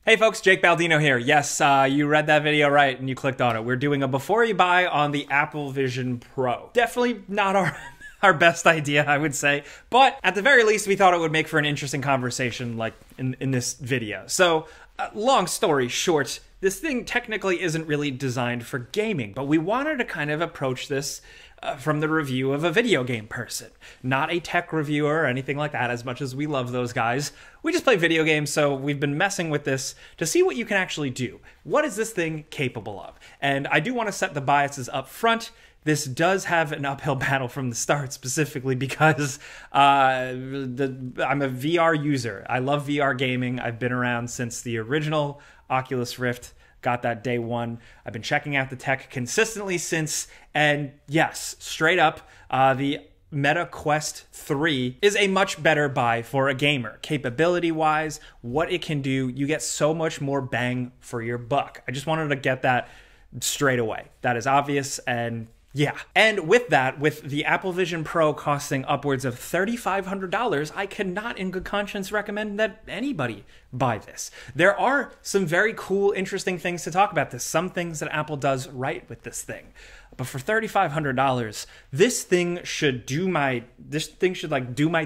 Hey folks, Jake Baldino here. Yes, you read that video right and you clicked on it. We're doing a before you buy on the Apple Vision Pro. Definitely not our best idea, I would say. But at the very least, we thought it would make for an interesting conversation like in this video. So, long story short, this thing technically isn't really designed for gaming, but we wanted to kind of approach this from the review of a video game person. Not a tech reviewer or anything like that, as much as we love those guys. We just play video games, so we've been messing with this to see what you can actually do. What is this thing capable of? And I do want to set the biases up front. This does have an uphill battle from the start, specifically because I'm a VR user. I love VR gaming. I've been around since the original Oculus Rift. Got that day one. I've been checking out the tech consistently since, and yes, straight up, the Meta Quest 3 is a much better buy for a gamer. Capability-wise, what it can do, you get so much more bang for your buck. I just wanted to get that straight away. That is obvious, and yeah. And with that, with the Apple Vision Pro costing upwards of $3,500, I cannot in good conscience recommend that anybody buy this. There are some very cool, interesting things to talk about this. Some things that Apple does right with this thing. But for $3,500, this thing should do my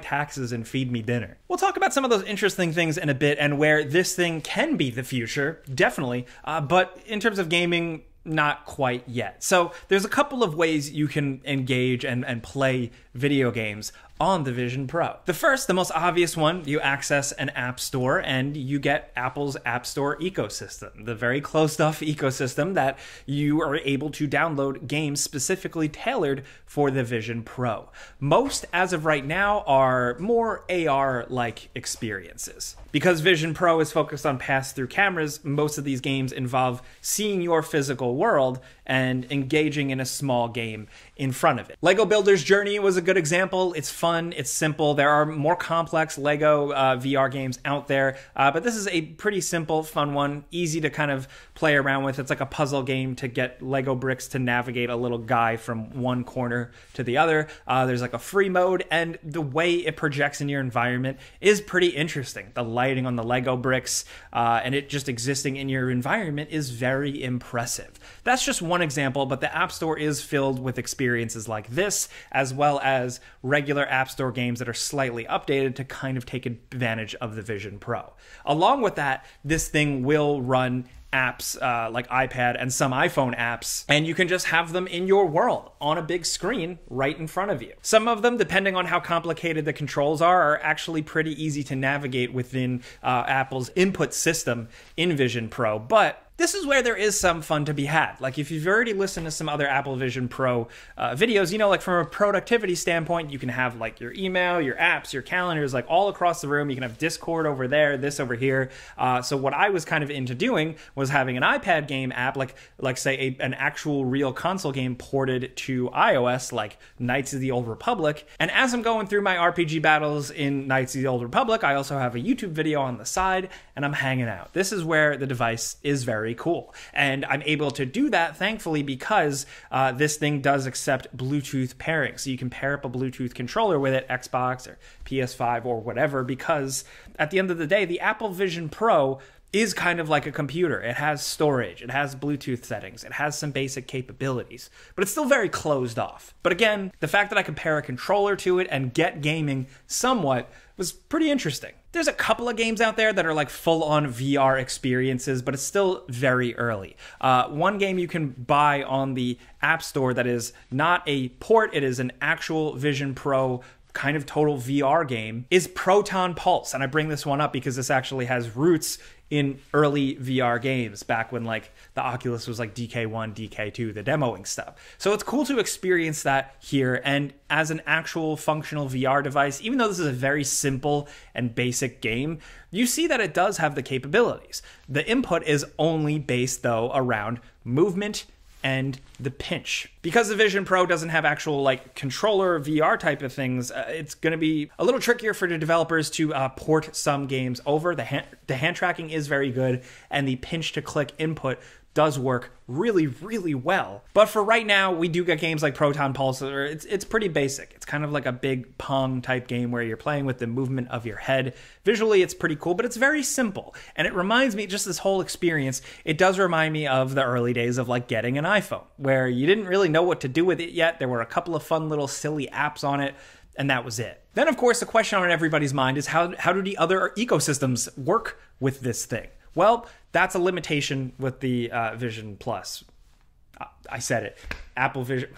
taxes and feed me dinner. We'll talk about some of those interesting things in a bit and where this thing can be the future, definitely. But in terms of gaming, not quite yet. So there's a couple of ways you can engage and play video games on the Vision Pro. The first, the most obvious one, you access an app store and you get Apple's App Store ecosystem, the very closed-off ecosystem that you are able to download games specifically tailored for the Vision Pro. Most, as of right now, are more AR-like experiences. Because Vision Pro is focused on pass-through cameras, most of these games involve seeing your physical world and engaging in a small game in front of it. Lego Builder's Journey was a good example. It's fun, it's simple. There are more complex Lego VR games out there, but this is a pretty simple, fun one, easy to kind of play around with. It's like a puzzle game to get Lego bricks to navigate a little guy from one corner to the other. There's like a free mode, and the way it projects in your environment is pretty interesting. The lighting on the Lego bricks and it just existing in your environment is very impressive. That's just one example, but the App Store is filled with experiences like this, as well as regular App Store games that are slightly updated to kind of take advantage of the Vision Pro. Along with that, this thing will run apps like iPad and some iPhone apps, and you can just have them in your world on a big screen right in front of you. Some of them, depending on how complicated the controls are actually pretty easy to navigate within Apple's input system in Vision Pro, but this is where there is some fun to be had. Like if you've already listened to some other Apple Vision Pro videos, you know, like from a productivity standpoint, you can have like your email, your apps, your calendars, like all across the room. You can have Discord over there, this over here. So what I was kind of into doing was having an iPad game app, like say an actual real console game ported to iOS, like Knights of the Old Republic. And as I'm going through my RPG battles in Knights of the Old Republic, I also have a YouTube video on the side, and I'm hanging out. This is where the device is very cool. And I'm able to do that, thankfully, because this thing does accept Bluetooth pairing. So you can pair up a Bluetooth controller with it, Xbox or PS5 or whatever, because at the end of the day, the Apple Vision Pro is kind of like a computer. It has storage, it has Bluetooth settings, it has some basic capabilities, but it's still very closed off. But again, the fact that I can pair a controller to it and get gaming somewhat was pretty interesting. There's a couple of games out there that are like full-on VR experiences, but it's still very early. One game you can buy on the App Store that is not a port, it is an actual Vision Pro kind of total VR game, is Proton Pulse. And I bring this one up because this actually has roots in early VR games, back when like the Oculus was like DK1, DK2, the demoing stuff. So it's cool to experience that here, and as an actual functional VR device, even though this is a very simple and basic game, you see that it does have the capabilities. The input is only based though around movement and the pinch. Because the Vision Pro doesn't have actual like controller VR type of things, it's going to be a little trickier for the developers to port some games over. The hand tracking is very good, and the pinch to click input does work really, really well. But for right now, we do get games like Proton Pulse, or it's pretty basic. It's kind of like a big Pong type game where you're playing with the movement of your head. Visually, it's pretty cool, but it's very simple. And it reminds me, just this whole experience, it does remind me of the early days of like getting an iPhone, where you didn't really know what to do with it yet. There were a couple of fun little silly apps on it, and that was it. Then, of course, the question on everybody's mind is how do the other ecosystems work with this thing? Well, that's a limitation with the Vision Plus. I said it. Apple Vision...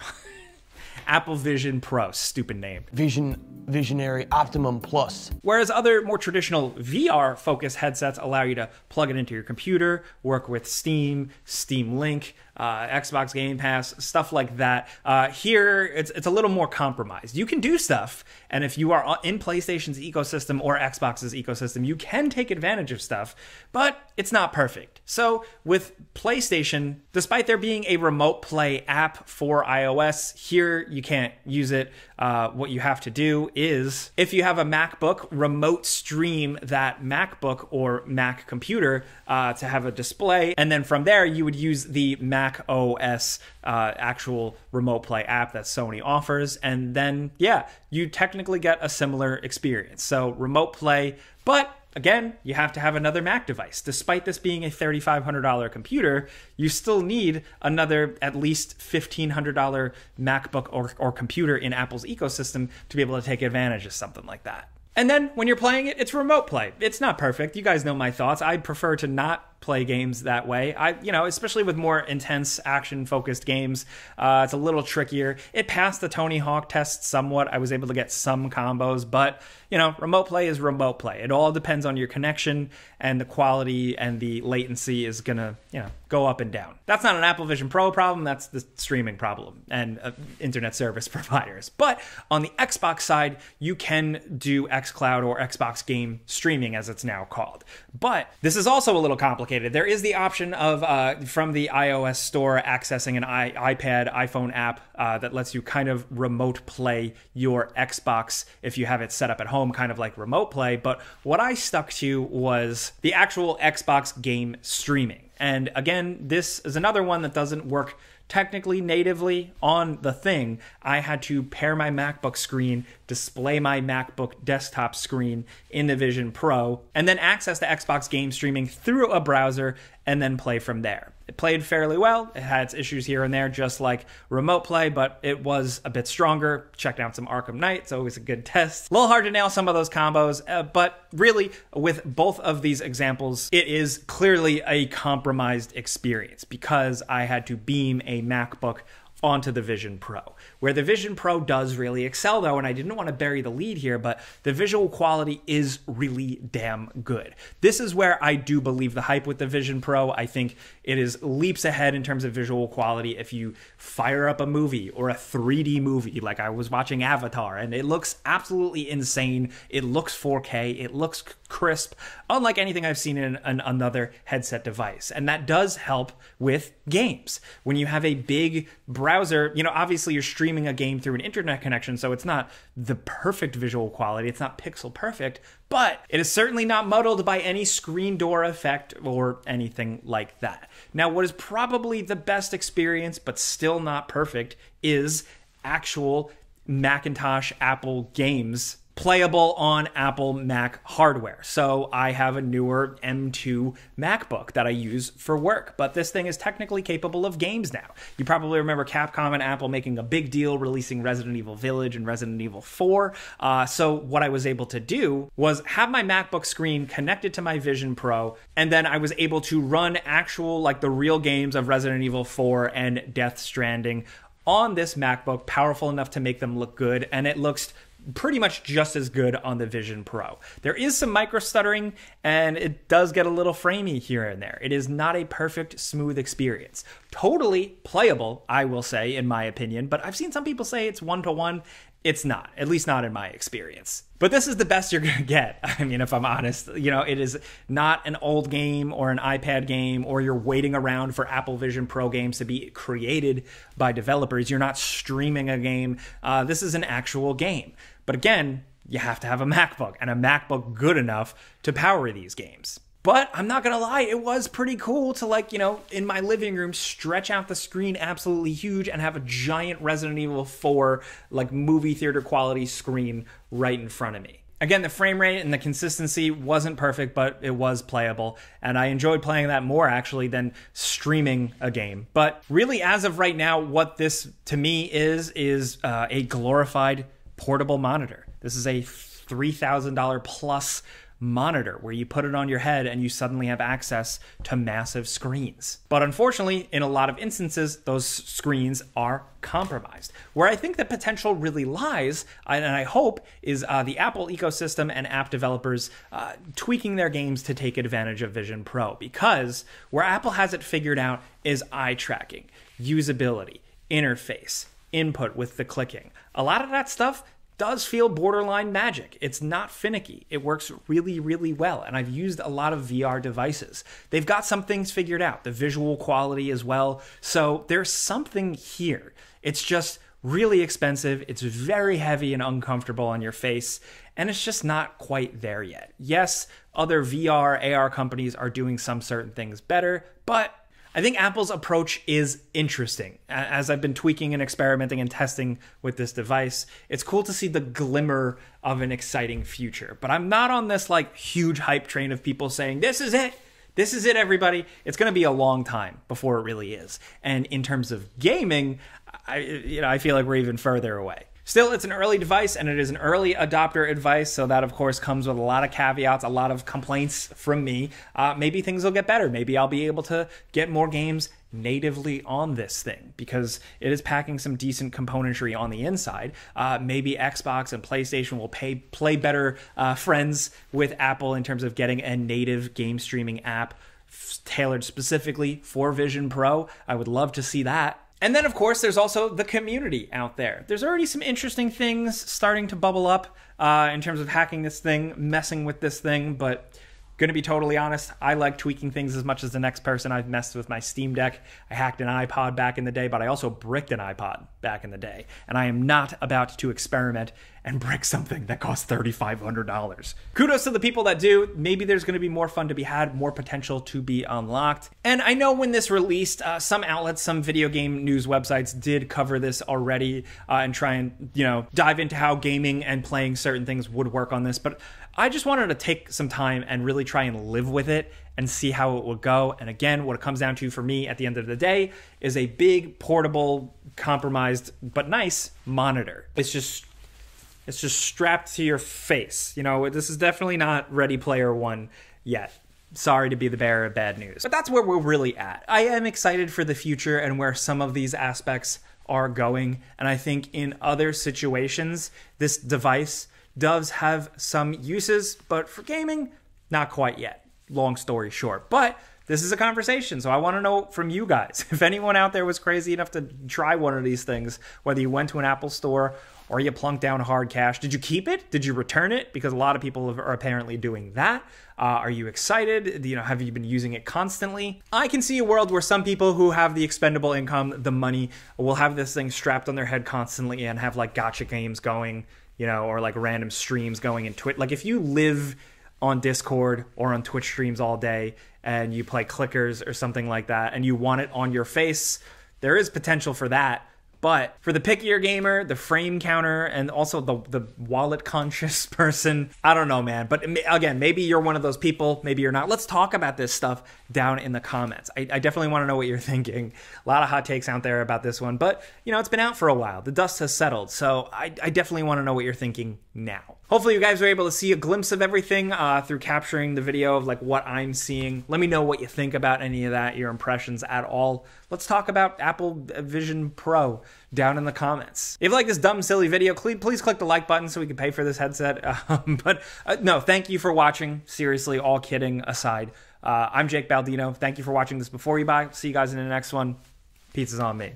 Apple Vision Pro, stupid name. Visionary Optimum Plus. Whereas other more traditional VR-focused headsets allow you to plug it into your computer, work with Steam, Steam Link, Xbox Game Pass, stuff like that. Here, it's a little more compromised. You can do stuff, and if you are in PlayStation's ecosystem or Xbox's ecosystem, you can take advantage of stuff, but it's not perfect. So with PlayStation, despite there being a remote play app for iOS, here you can't use it. What you have to do is, if you have a MacBook, remote stream that MacBook or Mac computer to have a display, and then from there you would use the Mac OS actual remote play app that Sony offers, and then yeah, you technically get a similar experience. So remote play, but again, you have to have another Mac device. Despite this being a $3,500 computer, you still need another at least $1,500 MacBook or computer in Apple's ecosystem to be able to take advantage of something like that. And then when you're playing it, it's remote play. It's not perfect. You guys know my thoughts. I'd prefer to not play games that way. Especially with more intense action-focused games, it's a little trickier. It passed the Tony Hawk test somewhat. I was able to get some combos, but remote play is remote play. It all depends on your connection, and the quality and the latency is gonna, go up and down. That's not an Apple Vision Pro problem. That's the streaming problem and internet service providers. But on the Xbox side, you can do xCloud or Xbox game streaming, as it's now called. But this is also a little complicated. There is the option of, from the iOS store, accessing an iPad, iPhone app that lets you kind of remote play your Xbox if you have it set up at home, kind of like remote play. But what I stuck to was the actual Xbox game streaming. And again, this is another one that doesn't work technically natively on the thing. I had to pair my MacBook screen, display my MacBook desktop screen in the Vision Pro, and then access the Xbox game streaming through a browser and then play from there. It played fairly well. It had its issues here and there, just like remote play, but it was a bit stronger. Checked out some Arkham Knight. It's always a good test. A little hard to nail some of those combos, but really, with both of these examples, it is clearly a compromised experience because I had to beam a MacBook onto the Vision Pro. Where the Vision Pro does really excel though, and I didn't want to bury the lead here, but the visual quality is really damn good. This is where I do believe the hype with the Vision Pro. I think it is leaps ahead in terms of visual quality. If you fire up a movie or a 3D movie, like I was watching Avatar, and it looks absolutely insane. It looks 4K, it looks crisp, unlike anything I've seen in another headset device. And that does help with games. When you have a big browser, obviously you're streaming a game through an internet connection, so it's not the perfect visual quality. It's not pixel perfect, but it is certainly not muddled by any screen door effect or anything like that. Now, what is probably the best experience, but still not perfect, is actual Macintosh Apple games playable on Apple Mac hardware. So I have a newer M2 MacBook that I use for work, but this thing is technically capable of games now. You probably remember Capcom and Apple making a big deal releasing Resident Evil Village and Resident Evil 4. So what I was able to do was have my MacBook screen connected to my Vision Pro, and then I was able to run actual, like the real games of Resident Evil 4 and Death Stranding on this MacBook, powerful enough to make them look good, and it looks pretty much just as good on the Vision Pro. There is some micro stuttering, and it does get a little framey here and there. It is not a perfect, smooth experience. Totally playable, I will say, in my opinion, but I've seen some people say it's one-to-one. It's not, at least not in my experience. But this is the best you're gonna get. I mean, if I'm honest, it is not an old game or an iPad game, or you're waiting around for Apple Vision Pro games to be created by developers. You're not streaming a game. This is an actual game. But again, you have to have a MacBook, and a MacBook good enough to power these games. But I'm not gonna lie, it was pretty cool to, like, you know, in my living room, stretch out the screen absolutely huge and have a giant Resident Evil 4, like, movie theater quality screen right in front of me. Again, the frame rate and the consistency wasn't perfect, but it was playable, and I enjoyed playing that more, actually, than streaming a game. But really, as of right now, what this, to me, is a glorified portable monitor. This is a $3,000 plus monitor where you put it on your head and you suddenly have access to massive screens. But unfortunately, in a lot of instances, those screens are compromised. Where I think the potential really lies, and I hope, is the Apple ecosystem and app developers tweaking their games to take advantage of Vision Pro, because where Apple has it figured out is eye tracking, usability, interface, input with the clicking. A lot of that stuff does feel borderline magic. It's not finicky. It works really, really well. And I've used a lot of VR devices. They've got some things figured out, the visual quality as well. So there's something here. It's just really expensive. It's very heavy and uncomfortable on your face. And it's just not quite there yet. Yes, other VR, AR companies are doing some certain things better, but I think Apple's approach is interesting. As I've been tweaking and experimenting and testing with this device, it's cool to see the glimmer of an exciting future. But I'm not on this like huge hype train of people saying, this is it. This is it, everybody. It's going to be a long time before it really is. And in terms of gaming, I feel like we're even further away. Still, it's an early device, and it is an early adopter device, so that, of course, comes with a lot of caveats, a lot of complaints from me. Maybe things will get better. Maybe I'll be able to get more games natively on this thing, because it is packing some decent componentry on the inside. Maybe Xbox and PlayStation will play better friends with Apple in terms of getting a native game streaming app tailored specifically for Vision Pro. I would love to see that. And then, of course, there's also the community out there. There's already some interesting things starting to bubble up in terms of hacking this thing, messing with this thing, but gonna be totally honest, I like tweaking things as much as the next person. I've messed with my Steam Deck. I hacked an iPod back in the day, but I also bricked an iPod back in the day. And I am not about to experiment and brick something that costs $3,500. Kudos to the people that do. Maybe there's going to be more fun to be had, more potential to be unlocked. And I know when this released, some outlets, some video game news websites did cover this already and try and, dive into how gaming and playing certain things would work on this. But I just wanted to take some time and really try and live with it and see how it would go. And again, what it comes down to for me at the end of the day is a big, portable, compromised, but nice monitor. It's just strapped to your face. This is definitely not Ready Player One yet. Sorry to be the bearer of bad news. But that's where we're really at. I am excited for the future and where some of these aspects are going. And I think in other situations, this device does have some uses, but for gaming, not quite yet. Long story short. But this is a conversation, so I want to know from you guys. If anyone out there was crazy enough to try one of these things, whether you went to an Apple store or you plunked down hard cash, did you keep it? Did you return it? Because a lot of people are apparently doing that. Are you excited? Have you been using it constantly? I can see a world where some people who have the expendable income, the money, will have this thing strapped on their head constantly and have like gacha games going, or like random streams going in Twitch. Like if you live on Discord or on Twitch streams all day and you play clickers or something like that and you want it on your face, there is potential for that. But for the pickier gamer, the frame counter, and also the wallet conscious person, I don't know, man. But again, maybe you're one of those people, maybe you're not. Let's talk about this stuff down in the comments. I definitely want to know what you're thinking. A lot of hot takes out there about this one, but it's been out for a while. The dust has settled, so I definitely want to know what you're thinking now. Hopefully you guys were able to see a glimpse of everything through capturing the video of like what I'm seeing. Let me know what you think about any of that, your impressions at all. Let's talk about Apple Vision Pro down in the comments. If you like this dumb, silly video, please click the like button so we can pay for this headset. No, thank you for watching. Seriously, all kidding aside. I'm Jake Baldino. Thank you for watching this Before You Buy. See you guys in the next one. Pizza's on me.